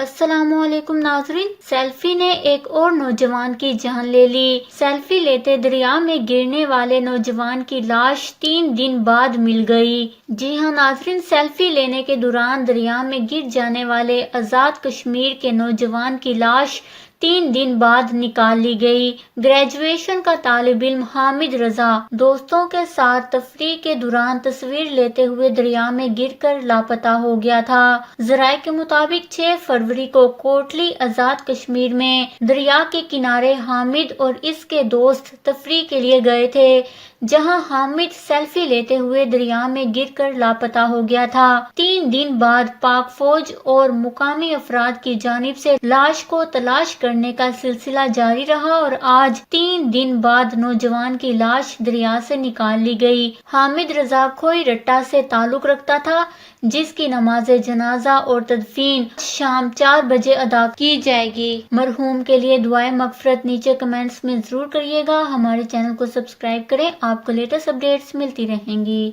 السلام علیکم ناظرین، سیلفی نے ایک اور نوجوان کی جان لے لی۔ سیلفی لیتے دریا میں گرنے والے نوجوان کی لاش 3 دن بعد مل گئی۔ جی ہاں ناظرین، سیلفی لینے کے دوران دریا میں گر جانے والے آزاد کشمیر کے نوجوان کی لاش 3 دن بعد نکال لی گئی۔ گریجویشن کا طالب علم حامد رضا دوستوں کے ساتھ تفریح کے دوران تصویر لیتے ہوئے دریا میں گر کر لاپتہ ہو گیا تھا۔ ذرائع کے مطابق 6 فروری کو کوٹلی آزاد کشمیر میں دریا کے کنارے حامد اور اس کے دوست تفریح کے لیے گئے تھے، جہاں حامد سیلفی لیتے ہوئے دریا میں گر کر لاپتہ ہو گیا تھا۔ 3 دن بعد پاک فوج اور مقامی افراد کی جانب سے لاش کو تلاش کرنے کا سلسلہ جاری رہا اور آج 3 دن بعد نوجوان کی لاش دریا سے نکال لی گئی۔ حامد رضا کھوئی رٹہ سے تعلق رکھتا تھا، جس کی نماز جنازہ اور تدفین شام 4 بجے ادا کی جائے گی۔ مرحوم کے لیے دعائے مغفرت نیچے کمنٹس میں ضرور کریے گا۔ ہمارے چینل کو سبسکرائب کریں، آپ کو لیٹسٹ اپڈیٹس ملتی رہیں گی۔